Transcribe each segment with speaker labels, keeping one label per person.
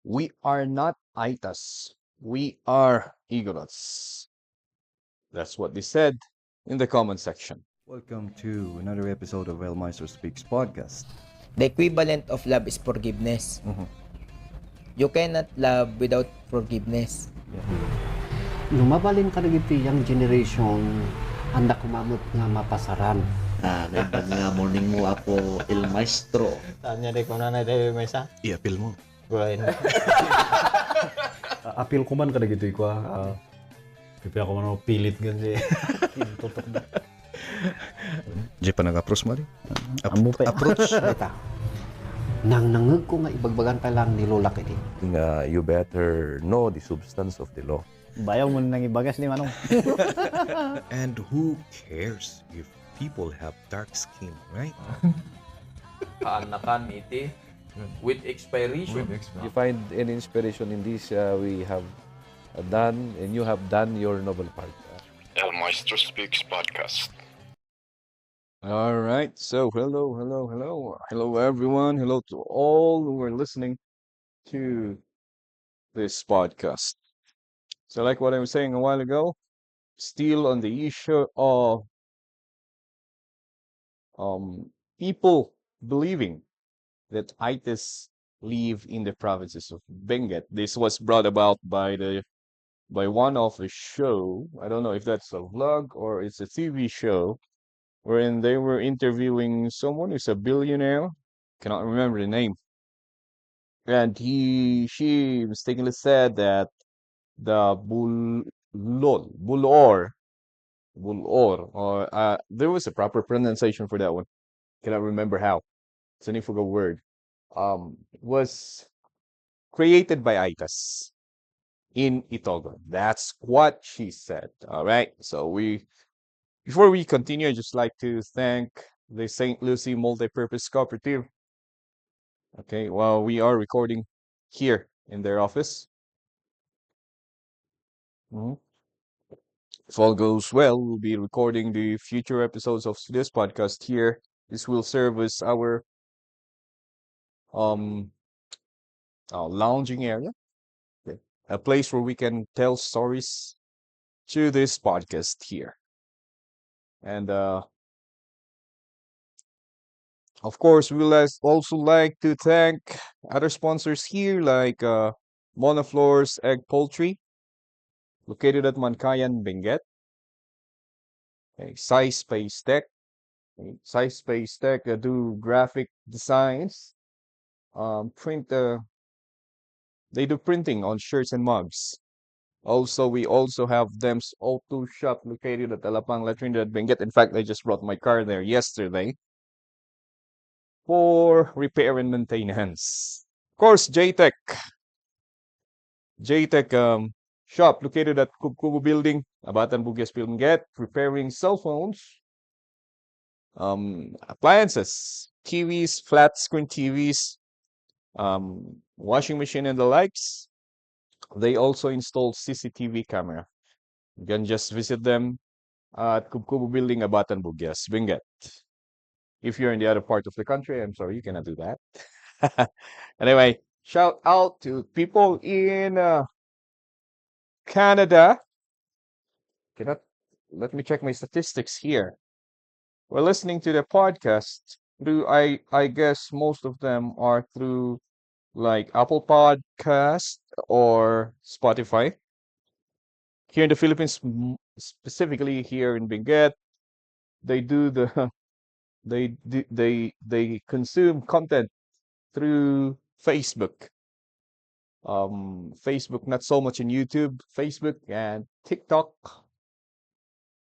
Speaker 1: We are not Aetas. We are Igorots. That's what they said in the comment section.
Speaker 2: Welcome to another episode of Maestro Speaks podcast.
Speaker 3: The equivalent of love is forgiveness. You cannot love without forgiveness.
Speaker 4: Lumabalin ka na giti yung generation anda kumamot nga mapasaran.
Speaker 5: Naibag nga morning mo ako Il Maestro.
Speaker 6: Tanya deh kung nanay deh mesa.
Speaker 2: I-appeal mo.
Speaker 6: Gulain.
Speaker 7: Appeal ko man kada gitu ko. Pipi ako man pilit gan si. Tutok mo.
Speaker 2: Di pa nag-approach mo rin?
Speaker 7: Amo pa.
Speaker 2: Approach.
Speaker 4: Beta. Nang nangag ko nga ibagbagan pa lang ni Lola kiti.
Speaker 8: You better know the substance of the law.
Speaker 7: Bayaw mo nang ibagas ni Manong.
Speaker 2: And who cares if people have dark skin, right?
Speaker 9: Kaanakan iti with expiration.
Speaker 8: You find any inspiration in this we have done, and you have done your noble part.
Speaker 10: Maestro Speaks podcast.
Speaker 1: All right. So, hello everyone. Hello to all who are listening to this podcast. So, like what I was saying a while ago, still on the issue of people believing that Itis live in the provinces of Benguet. This was brought about by one of the show. I don't know if that's a vlog or it's a TV show, wherein they were interviewing someone who's a billionaire. Cannot remember the name. And she mistakenly said that the bulor, or there was a proper pronunciation for that one. Cannot remember how. It's an Ifuga word. Was created by Aitas in Itogon. That's what she said. All right. So before we continue, I'd just like to thank the St. Lucie Multipurpose Cooperative. Okay, while we are recording here in their office. If all goes well, we'll be recording the future episodes of this podcast here. This will serve as our lounging area, a place where we can tell stories to this podcast here. And of course, we will also like to thank other sponsors here, like Monofloor's Egg Poultry, located at Mankayan, Benguet. Okay, Size Space Tech. Okay, Size Space Tech do graphic designs. They do printing on shirts and mugs. Also, we also have them's auto shop located at Alapang La Trinidad, Benguet. In fact, I just brought my car there yesterday for repair and maintenance. Of course, JTech shop located at Kubo Building, Abatan Bugues, Benguet, repairing cell phones, appliances, TVs, flat screen TVs, washing machine and the likes. They also installed CCTV camera. You can just visit them at Kubo Building, Abatan Bugues, Benguet. If you're in the other part of the country, I'm sorry, you cannot do that. Anyway, shout out to people in Canada. Let me check my statistics here. We're listening to the podcast through, I guess most of them are through like Apple Podcast or Spotify. Here in the Philippines, specifically here in Benguet, they do the they consume content through Facebook. Facebook, not so much in YouTube, Facebook and TikTok.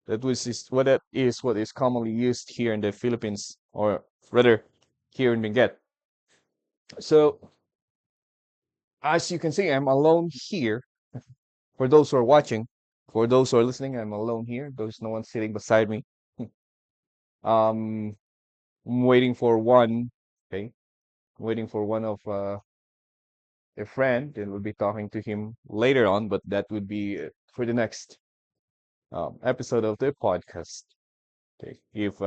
Speaker 1: What is commonly used here in the Philippines, or rather here in Benguet. So as you can see, I'm alone here. For those who are watching, for those who are listening, I'm alone here. There's no one sitting beside me. I'm waiting for one. Okay, waiting for one of a friend, and we'll be talking to him later on. But that would be for the next episode of the podcast. Okay, if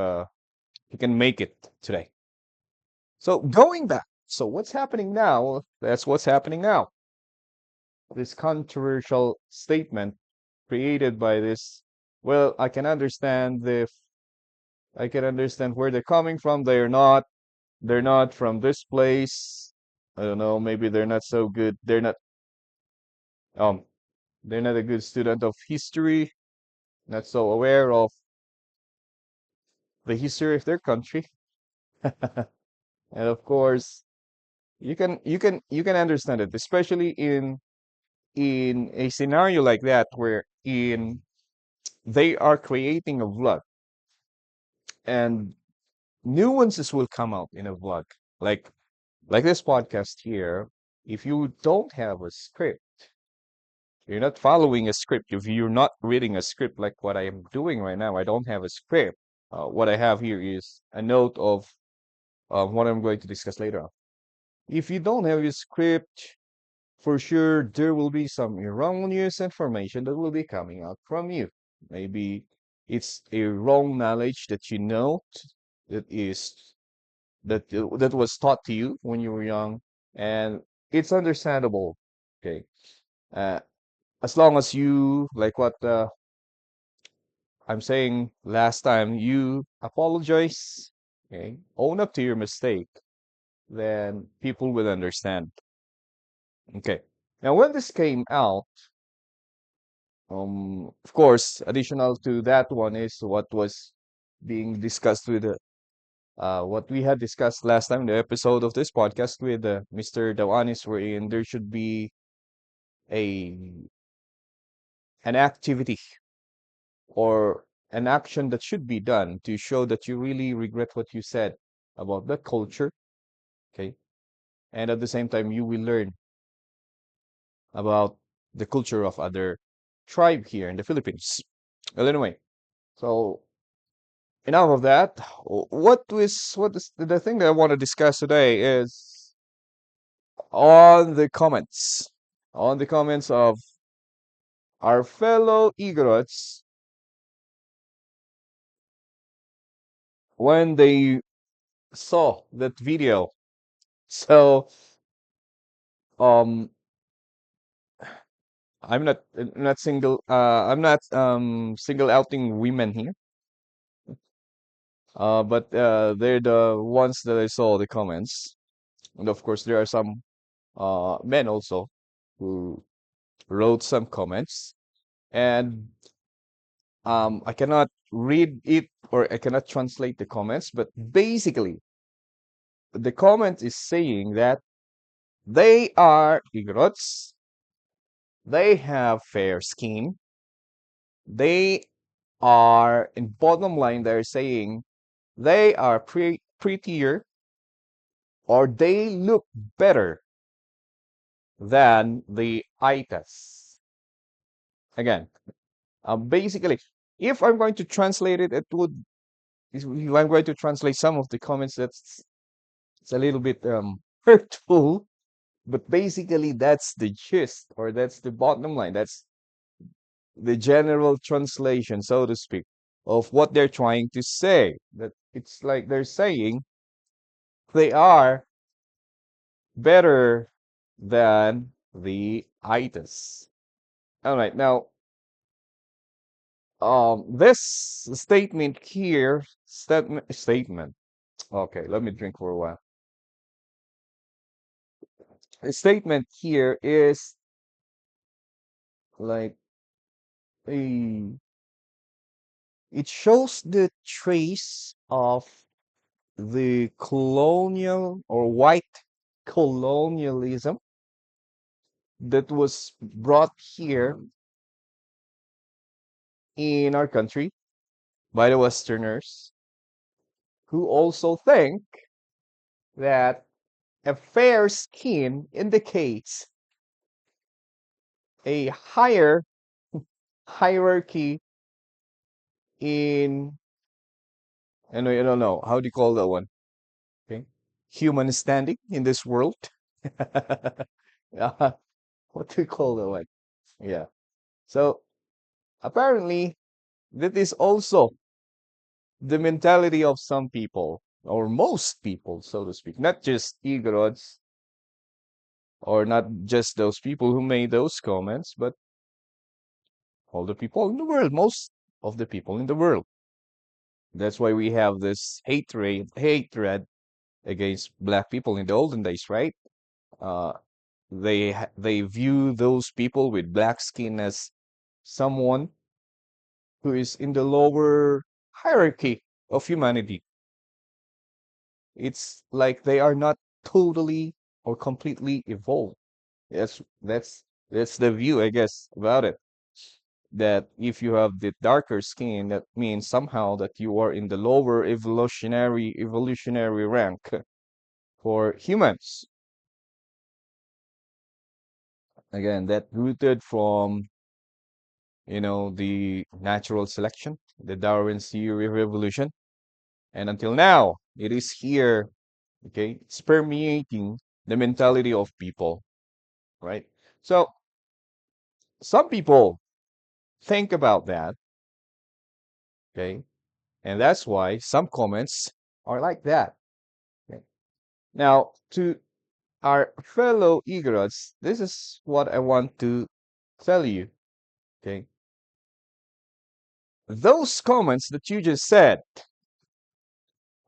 Speaker 1: he can make it today. So going back So what's happening now? That's what's happening now. This controversial statement created by this. Well, I can understand where they're coming from. They're not from this place. I don't know, maybe they're not so good. Um they're not a good student of history, not so aware of the history of their country. And of course, you can understand it, especially in a scenario like that where in they are creating a vlog and nuances will come out in a vlog. Like like this podcast here, if you don't have a script, you're not following a script, if you're not reading a script like what I am doing right now, I don't have a script. What I have here is a note of what I'm going to discuss later on. If you don't have a script, for sure there will be some erroneous information that will be coming out from you. Maybe it's a wrong knowledge that you know that is that was taught to you when you were young, and it's understandable. Okay, uh, as long as you like what I'm saying last time, you apologize, okay, own up to your mistake, then people will understand. Okay, now when this came out, of course, additional to that one is what was being discussed with what we had discussed last time, the episode of this podcast with Mr. Dawanis, wherein there should be a an activity or an action that should be done to show that you really regret what you said about the culture, okay? And at the same time, you will learn about the culture of other tribe here in the Philippines. Well, anyway, so enough of that. What is the thing that I want to discuss today is on the comments, on the comments of our fellow Igorots when they saw that video. So, um, I'm not single outing women here. But they're the ones that I saw the comments, and of course there are some men also who wrote some comments, and I cannot read it or I cannot translate the comments, but basically the comment is saying that they are Igorots, they have fair skin, they are, in bottom line, they're saying they are prettier or they look better than the Aetas. Again, basically, if I'm going to translate it, if I'm going to translate some of the comments, it's a little bit hurtful, but basically that's the gist or that's the bottom line. That's the general translation, so to speak, of what they're trying to say. That it's like they're saying they are better than the Aetas. All right, now this statement here, statement. Okay, let me drink for a while. The statement here is like a it shows the trace of the colonial or white colonialism that was brought here in our country by the Westerners, who also think that a fair skin indicates a higher hierarchy in, I don't know, how do you call that one? Okay. Human standing in this world. Yeah, what do you call that one? Yeah. So apparently that is also the mentality of some people. or most people, so to speak, not just Igorots, or not just those people who made those comments, but all the people in the world, most of the people in the world. That's why we have this hatred against black people in the olden days, right? Uh, they view those people with black skin as someone who is in the lower hierarchy of humanity. It's like they are not totally or completely evolved. That's the view, I guess, about it. That if you have the darker skin, that means somehow that you are in the lower evolutionary rank for humans. Again, that rooted from the natural selection, the Darwin's theory of evolution, and until now, it is here. Okay, it's permeating the mentality of people, right? So some people think about that, okay, and that's why some comments are like that. Okay? Now, to our fellow Igorots, this is what I want to tell you. Okay, those comments that you just said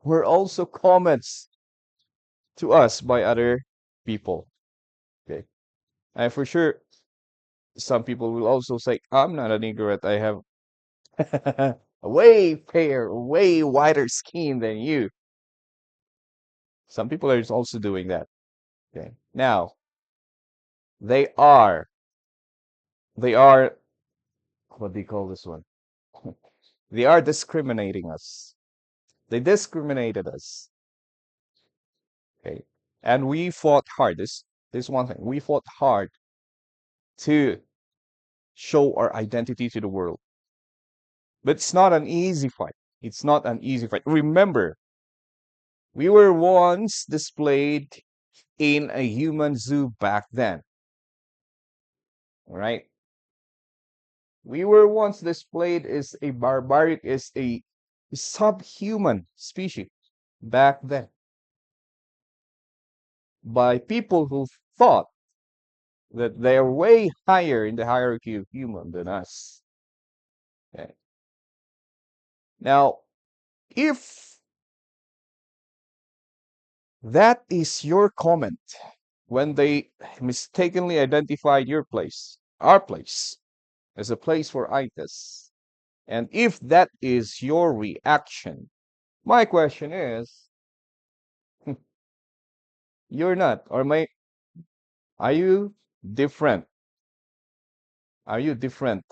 Speaker 1: were also comments to us by other people. Okay, and for sure, some people will also say, "I'm not an Igorot. I have a way fair, way wider skin than you." Some people are also doing that. Okay. Now, they are, they are, what do you call this one? They are discriminating us. They discriminated us. Okay. And we fought hard. This one thing. We fought hard to show our identity to the world. But it's not an easy fight. It's not an easy fight. Remember, we were once displayed in a human zoo back then. All right? We were once displayed as a barbaric, as a subhuman species back then by people who thought that they are way higher in the hierarchy of human than us. Okay. Now, if that is your comment when they mistakenly identified your place, our place, as a place for Aetas, and if that is your reaction, my question is, you're not, or are you different? Are you different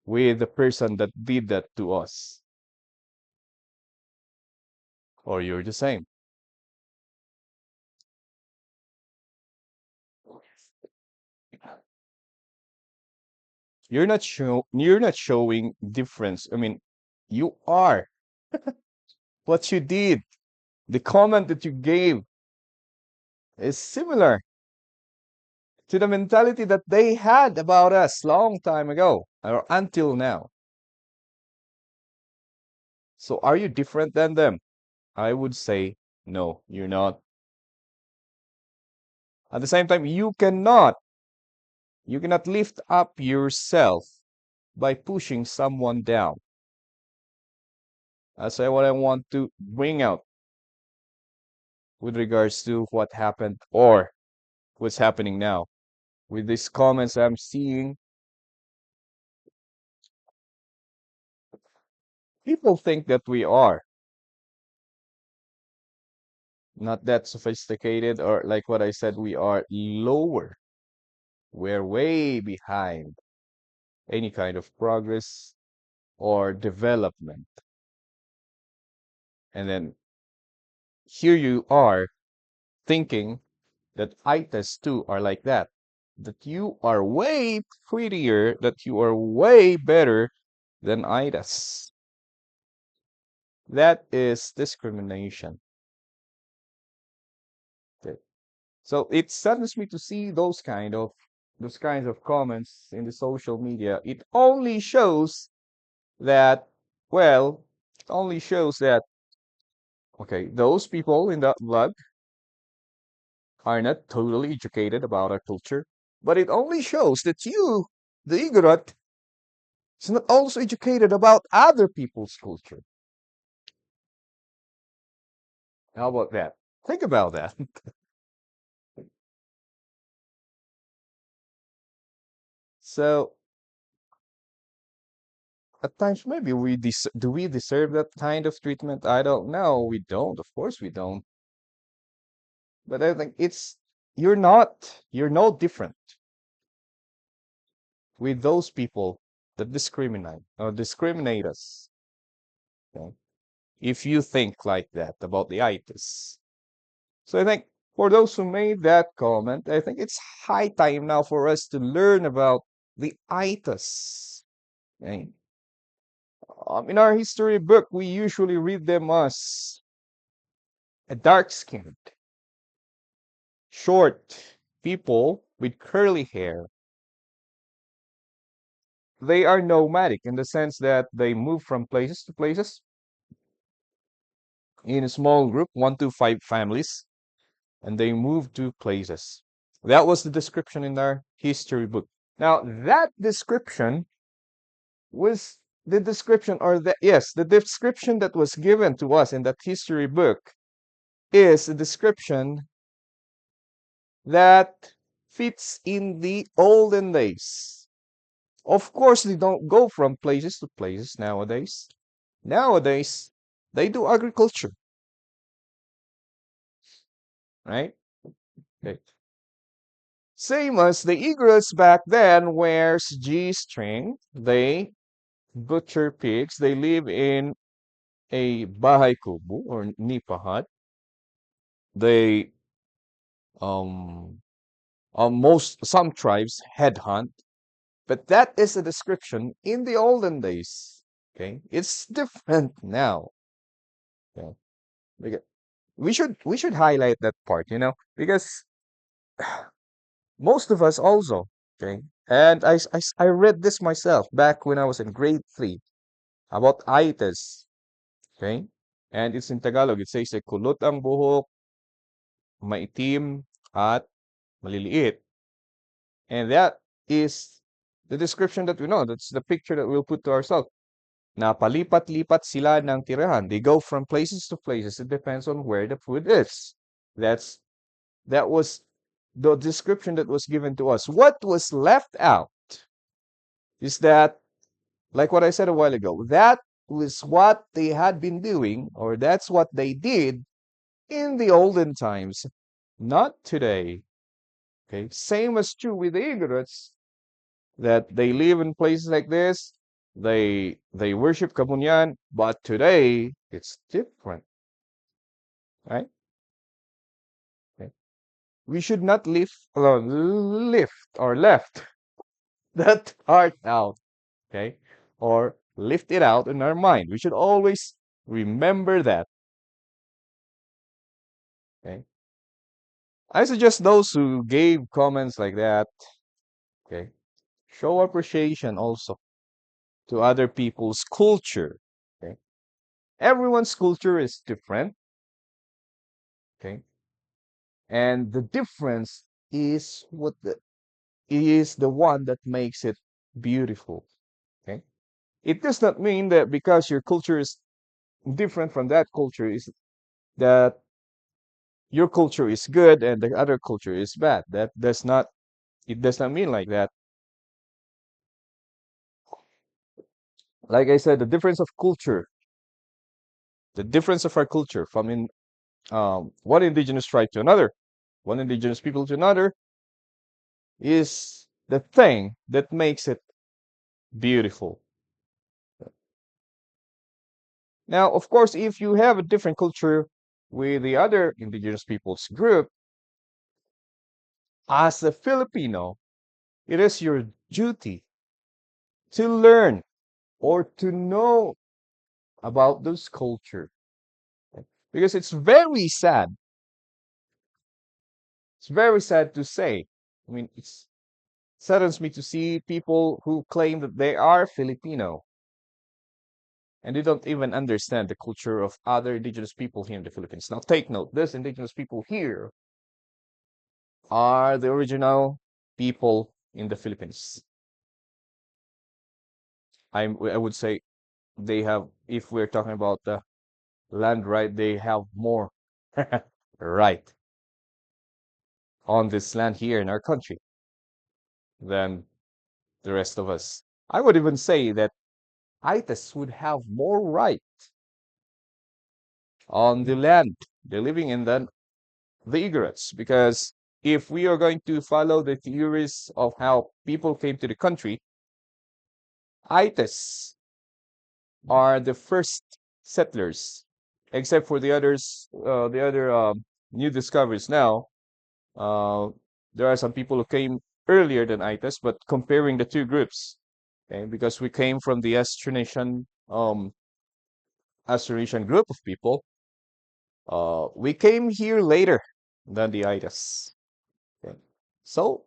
Speaker 1: with the person that did that to us? Or you're the same? You're not showing difference. I mean, you are. What you did, the comment that you gave is similar to the mentality that they had about us long time ago or until now. So are you different than them? I would say no, you're not. At the same time, you cannot lift up yourself by pushing someone down. That's what I want to bring out with regards to what happened or what's happening now. With these comments I'm seeing, people think that we are not that sophisticated, or like what I said, we are lower. We're way behind any kind of progress or development. And then here you are thinking that Itas too are like that. That you are way prettier, that you are way better than Itas. That is discrimination. Okay. So it saddens me to see those kinds of comments in the social media. It only shows that, well, it only shows that Okay, those people in that blood are not totally educated about our culture, but it only shows that you, the Igorot, is not also educated about other people's culture. How about that? Think about that. So at times maybe do we deserve that kind of treatment? I don't know. We don't. Of course we don't. But I think you're no different with those people that discriminate us. Okay? If you think like that about the itis. So I think for those who made that comment, I think it's high time now for us to learn about the itis. Okay? In our history book, we usually read them as a dark-skinned, short people with curly hair. They are nomadic in the sense that they move from places to places in a small group, 1 to 5 families, and they move to places. That was the description in our history book. Now, that description was the description, or the description that was given to us in that history book is a description that fits in the olden days. Of course, they don't go from places to places nowadays. Nowadays, they do agriculture, right? Okay. Same as the Igorots back then wears G-string. They butcher pigs. They live in a bahay kubo or nipa hut. They um some tribes headhunt, but that is a description in the olden days. Okay, it's different now. Okay, because we should highlight that part, because most of us also, okay, and I read this myself back when I was in grade 3 about Aetas, okay, and it's in Tagalog. It says, kulot ang buhok, maitim, at maliliit. And that is the description that we know. That's the picture that we'll put to ourselves. Napalipat-lipat sila ng tirahan. They go from places to places. It depends on where the food is. That was the description that was given to us. What was left out is that, like what I said a while ago, that was what they had been doing, or that's what they did in the olden times, not today. Okay, same as true with the Igorots, that they live in places like this. They worship Kabunyan, but today it's different, right? Okay. We should not lift or left that heart out, okay, or lift it out in our mind. We should always remember that. Okay. I suggest those who gave comments like that, okay, show appreciation also to other people's culture. Okay. Everyone's culture is different. Okay. And the difference is the one that makes it beautiful. Okay. It does not mean that because your culture is different from that culture is that your culture is good and the other culture is bad. It does not mean like that. Like I said, the difference of our culture from one indigenous tribe to another, one indigenous people to another, is the thing that makes it beautiful. Now, of course, if you have a different culture with the other indigenous peoples group, as a Filipino, it is your duty to learn or to know about those culture. Because it's very sad. It's very sad to say. I mean, it saddens me to see people who claim that they are Filipino and they don't even understand the culture of other indigenous people here in the Philippines. Now, take note: these indigenous people here are the original people in the Philippines. I would say they have, if we're talking about the land right, they have more right on this land here in our country than the rest of us. I would even say that Aetas would have more right on the land they're living in than the Igorots, because if we are going to follow the theories of how people came to the country, Aetas are the first settlers, except for the others, the other new discoveries now. Uh, there are some people who came earlier than Aetas, but comparing the two groups, okay, because we came from the Austronesian group of people, we came here later than the Aetas. Okay. So,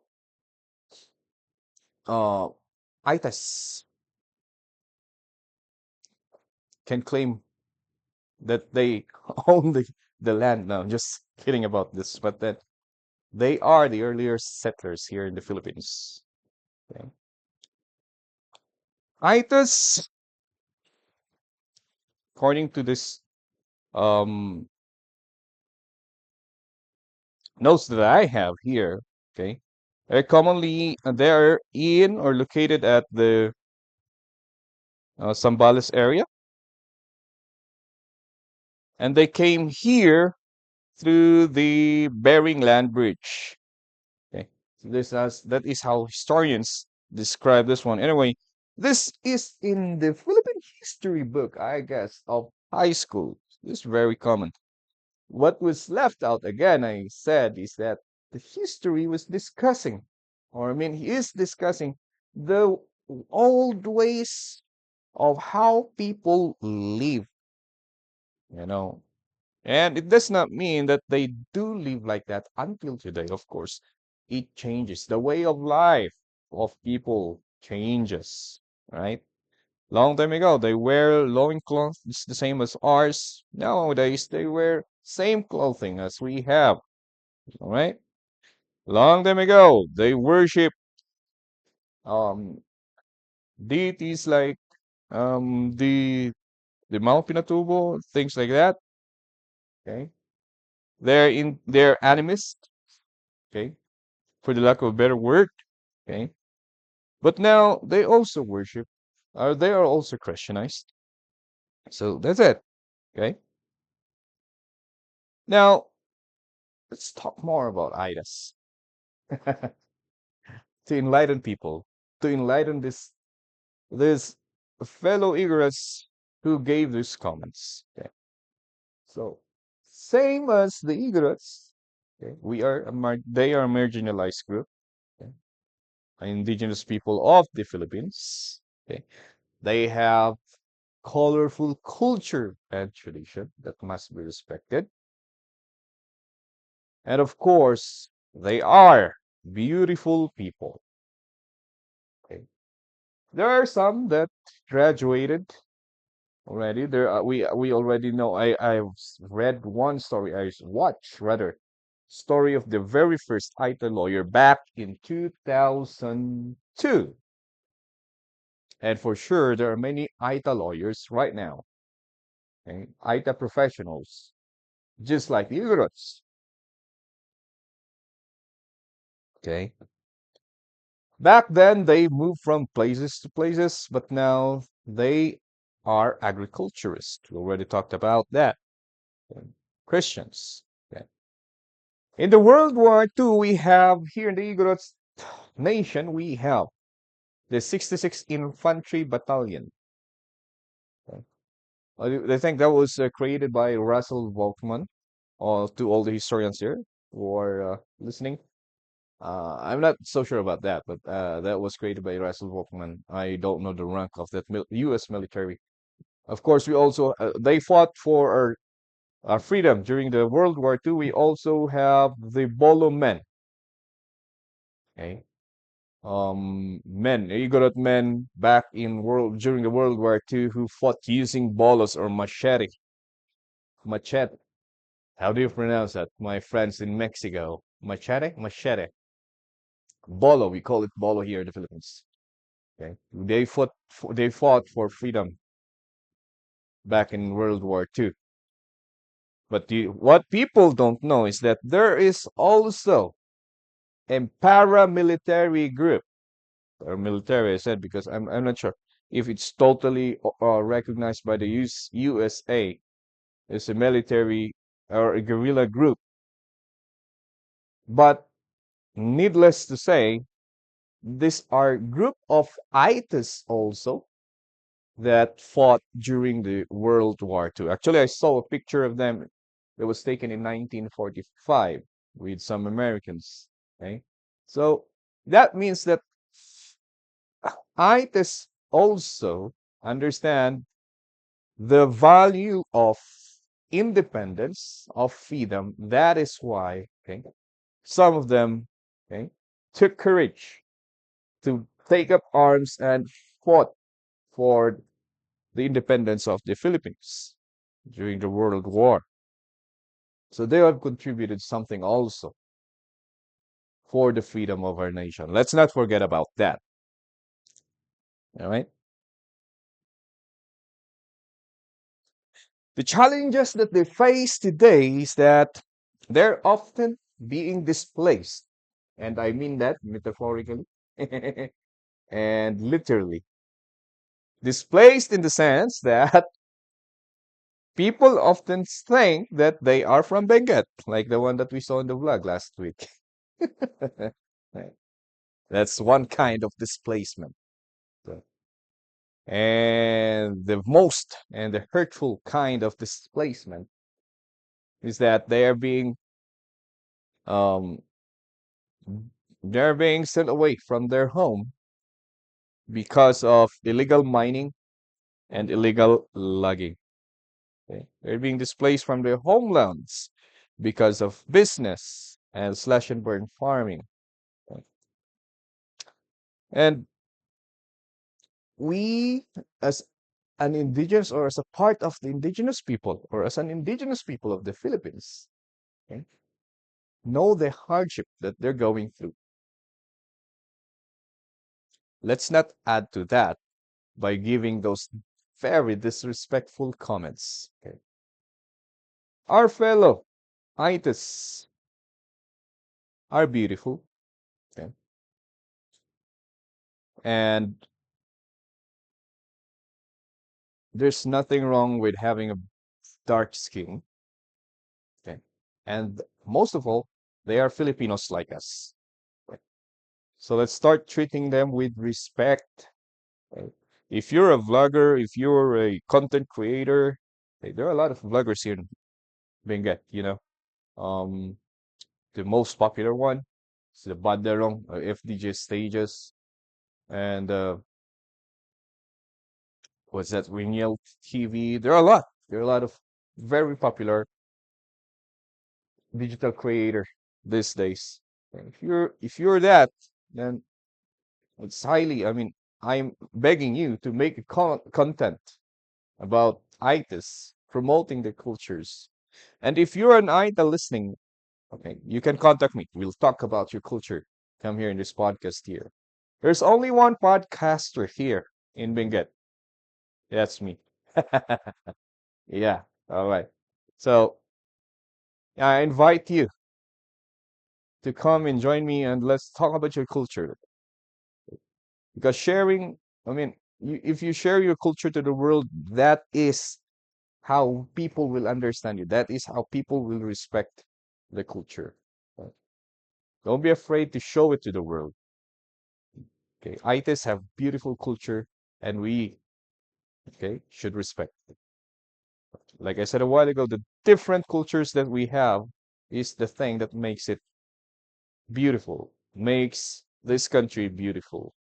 Speaker 1: uh, Aetas can claim that they own the land. No, I'm just kidding about this, but that they are the earlier settlers here in the Philippines. Okay. Aetas, according to this um, notes that I have here, okay, they're in or located at the Zambales area, and they came here through the Bering Land Bridge. Okay, so that is how historians describe this one. Anyway, this is in the Philippine history book, I guess, of high school. This is very common. What was left out, again, I said, is that the history was discussing, or I mean, he is discussing the old ways of how people live, you know. And it does not mean that they do live like that until today, of course. It changes. The way of life of people changes, right? Long time ago, they wear loincloth. It's the same as ours. Nowadays, they wear same clothing as we have, all right? Long time ago, they worship um deities like the Mount Pinatubo, things like that. Okay, they're animist. Okay, for the lack of a better word. Okay, but now they also worship, or they are also Christianized. So that's it. Okay, now let's talk more about Idas to enlighten people, to enlighten this fellow Igorots who gave these comments. Okay, so same as the Igorots, okay, they are a marginalized group, okay, indigenous people of the Philippines. Okay, they have colorful culture and tradition that must be respected. And of course, they are beautiful people. Okay. There are some that graduated already. We already know. I've read one story. I watched rather story of the very first Aita lawyer back in 2002. And for sure, there are many Aita lawyers right now. Okay? Aita professionals, just like the Igorots. Okay. Back then, they moved from places to places, but now they are agriculturists. We already talked about that. Okay. Christians. Okay. In the World War II, we have here in the Igorots nation, we have the 66th Infantry Battalion. Okay. I think that was created by Russell Volkman. To all the historians here who are listening. I'm not so sure about that, but that was created by Russell Volkman. I don't know the rank of that U.S. military. Of course, we also they fought for our freedom during the World War II. We also have the Bolo men. Okay, Igorot men back in world during the World War II who fought using bolos or machete. Machete. How do you pronounce that, my friends in Mexico? Machete? Machete. Bolo, we call it bolo here in the Philippines. Okay, they fought for freedom back in World War II. But what people don't know is that there is also a paramilitary group, or military, I said, because I'm not sure if it's totally recognized by the USA as a military or a guerrilla group. But needless to say, these are group of Aetas also that fought during the World War II. Actually, I saw a picture of them that was taken in 1945 with some Americans. Okay, so that means that Aetas also understand the value of independence, of freedom. That is why, okay, some of them, okay, took courage to take up arms and fought for the independence of the Philippines during the World War. So they have contributed something also for the freedom of our nation. Let's not forget about that. All right. The challenges that they face today is that they're often being displaced. And I mean that metaphorically and literally. Displaced in the sense that people often think that they are from Benguet, like the one that we saw in the vlog last week. Right. That's one kind of displacement. So, and the most and the hurtful kind of displacement is that um they're being sent away from their home because of illegal mining and illegal logging. Okay? They're being displaced from their homelands because of business and slash and burn farming. Okay? And we, as an indigenous or as a part of the indigenous people or as an indigenous people of the Philippines, okay, know the hardship that they're going through. Let's not add to that by giving those very disrespectful comments. Okay. Our fellow Itis are beautiful. Okay. And there's nothing wrong with having a dark skin. Okay. And most of all, they are Filipinos like us. Okay. So let's start treating them with respect. Okay. If you're a vlogger, if you're a content creator, okay, there are a lot of vloggers here in Benguet, you know. The most popular one is the Banderong FDJ stages, and what's that? Ringel TV. There are a lot. There are a lot of very popular digital creator these days. And if you're that, then it's highly. I mean, I'm begging you to make a content about ITIS, promoting the cultures. And if you're an ITA listening, okay, you can contact me. We'll talk about your culture. Come here in this podcast here. There's only one podcaster here in Benguet. That's me. Yeah. All right. So I invite you to come and join me and let's talk about your culture. Because sharing, I mean, if you share your culture to the world, that is how people will understand you. That is how people will respect the culture. Right? Don't be afraid to show it to the world. Okay, ITIS have beautiful culture, and we, okay, should respect it. Like I said a while ago, the different cultures that we have is the thing that makes it beautiful, makes this country beautiful.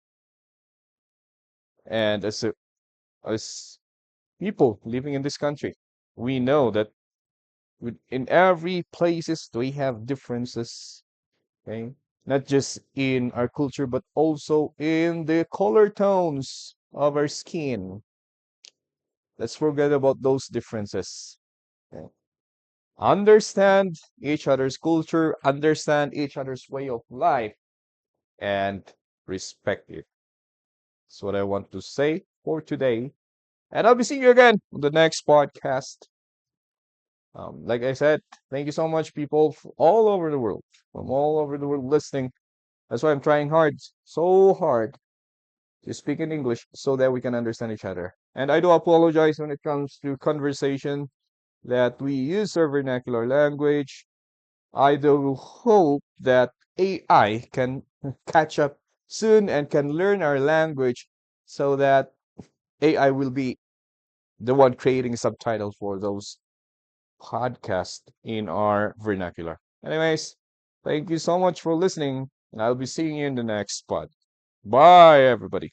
Speaker 1: And as people living in this country, we know that in every places we have differences. Okay, not just in our culture, but also in the color tones of our skin. Let's forget about those differences. Okay. Understand each other's culture, understand each other's way of life, and respect it. That's what I want to say for today. And I'll be seeing you again on the next podcast. Like I said, thank you so much, people all over the world, from all over the world listening. That's why I'm trying hard, so hard, to speak in English so that we can understand each other. And I do apologize when it comes to conversation that we use our vernacular language. I do hope that AI can catch up soon and can learn our language so that AI will be the one creating subtitles for those podcasts in our vernacular. Anyways, thank you so much for listening, and I'll be seeing you in the next pod. Bye, everybody.